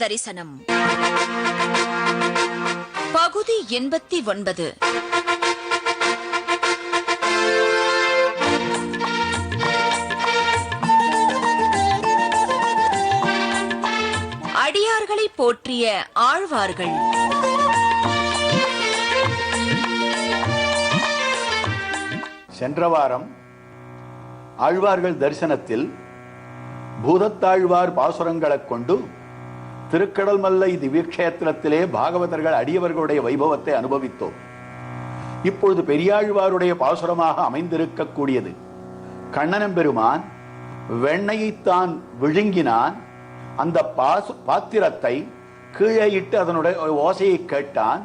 தரிசனம் பகுதி 89. அடியார்களை போற்றிய ஆழ்வார்கள். சென்ற வாரம் ஆழ்வார்கள் தரிசனத்தில் பூதத்தாழ்வார் பாசுரங்களைக் கொண்டு திருக்கடல் மல்லை திவ்யக்ஷேத்திரத்திலே பாகவதர்கள் அடியவர்களுடைய வைபவத்தை அனுபவித்தோம். இப்பொழுது பெரியாழ்வாருடைய பாசுரமாக அமைந்திருக்கக்கூடியது கண்ணனம்பெருமான் வெண்ணையைத்தான் விழுங்கினான். அந்த பாத்திரத்தை கீழே இட்டு அதனுடைய ஓசையை கேட்டான்.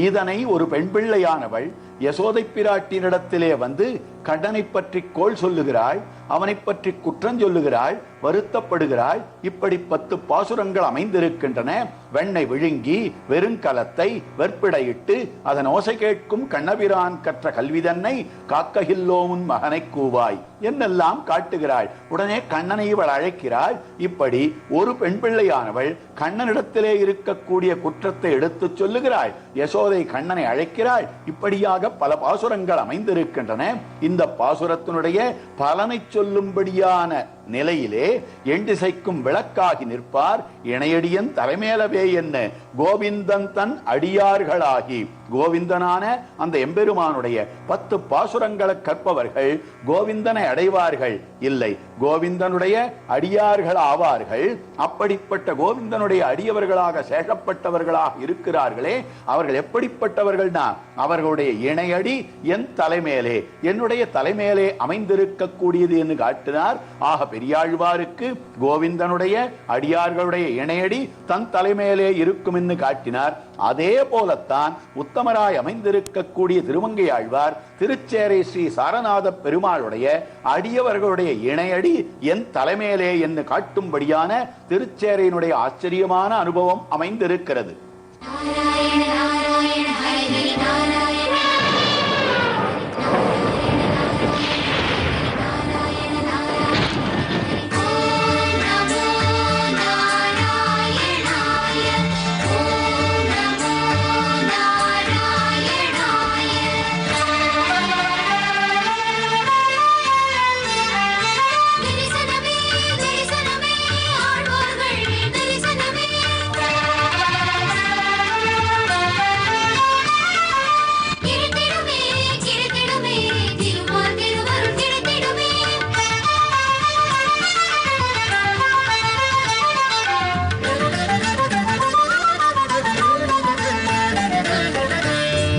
இதனை ஒரு பெண் பிள்ளையானவள் யசோதை பிராட்டினிடத்திலே வந்து கண்ணனை பற்றி கோள் சொல்லுகிறாள், அவனை பற்றி குற்றம் சொல்லுகிறாள், வருத்தப்படுகிறாள். இப்படி 10 பாசுரங்கள் அமைந்திருக்கின்றன. வெண்ணை விழுங்கி வெறுங்கலத்தை வெற்பிடையிட்டு அதன் ஓசை கேட்கும் கண்ணபிரான் கற்ற கல்விதன்னை காக்ககில்லோமுன் மகனை கூவாய் என்னெல்லாம் காட்டுகிறாள். உடனே கண்ணனை இவள் அழைக்கிறாள். இப்படி ஒரு பெண் பிள்ளையானவள் கண்ணனிடத்திலே இருக்கக்கூடிய குற்றத்தை எடுத்து சொல்லுகிறாள். யசோதை கண்ணனை அழைக்கிறாள். இப்படியாக பல பாசுரங்கள் அமைந்திருக்கின்றன. இந்த பாசுரத்தினுடைய பலனை சொல்லும்படியான நிலையிலே எண்டிசைக்கும் விளக்காகி நிற்பார் இணையடியன் தலைமேலவே என்ன கோவிந்தன் தன் அடியார்களாகி. கோவிந்தனான அந்த எம்பெருமானுடைய 10 பாசுரங்களை கற்பவர்கள் கோவிந்தனை அடைவார்கள் இல்லை, கோவிந்தனுடைய அடியார்கள் ஆவார்கள். அப்படிப்பட்ட கோவிந்தனுடைய அடியவர்களாக சேஷப்பட்டவர்களாக இருக்கிறார்களே, அவர்கள் எப்படிப்பட்டவர்கள்னா அவர்களுடைய இணையடி என் தலைமேலே, என்னுடைய தலைமேலே அமைந்திருக்கக்கூடியது என்று காட்டினார். ஆக பெரியாழ்வாருக்கு கோவிந்தனுடைய அடியார்களுடைய இணையடி தன் தலைமேலே இருக்கும் என்று காட்டினார். அதே போலத்தான் உத்தமராய் அமைந்திருக்கக்கூடிய திருமங்கையாழ்வார் திருச்சேரை ஸ்ரீ சாரநாத பெருமாளுடைய அடியவர்களுடைய இணையடி என் தலைமேலே என்று காட்டும்படியான திருச்சேரையினுடைய ஆச்சரியமான அனுபவம் அமைந்திருக்கிறது.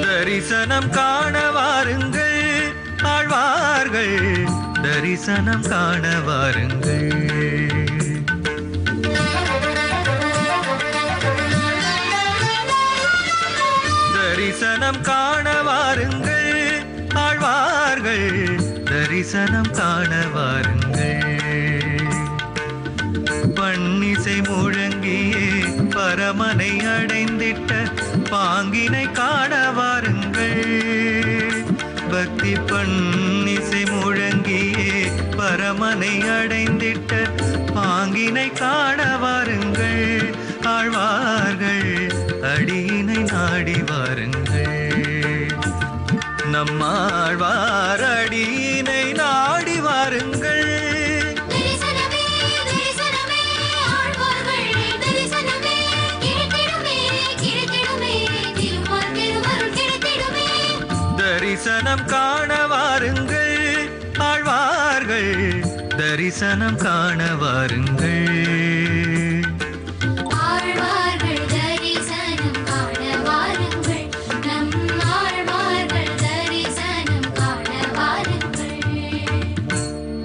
தரிசனம் காண வாருங்கள் ஆழ்வார்கள், தரிசனம் காண வாருங்கள். தரிசனம் காண வாருங்கள் ஆழ்வார்கள், தரிசனம் காண வாருங்கள். பன்னிசை முழங்கியே பரமனை அடைந்திட்ட பாங்கினை காண வாருங்கள். பக்தி பன்னிசை முழங்கியே பரமனை அடைந்திட்ட பாங்கினை காண வாருங்கள். ஆழ்வார்கள் அடியினை நாடி வாருங்கள். நம்மாழ்வார் அடியினை நாடி வாருங்கள். தரிசனம் காண வாருங்கள் ஆழ்வார்கள், தரிசனம் காண வாருங்கள்.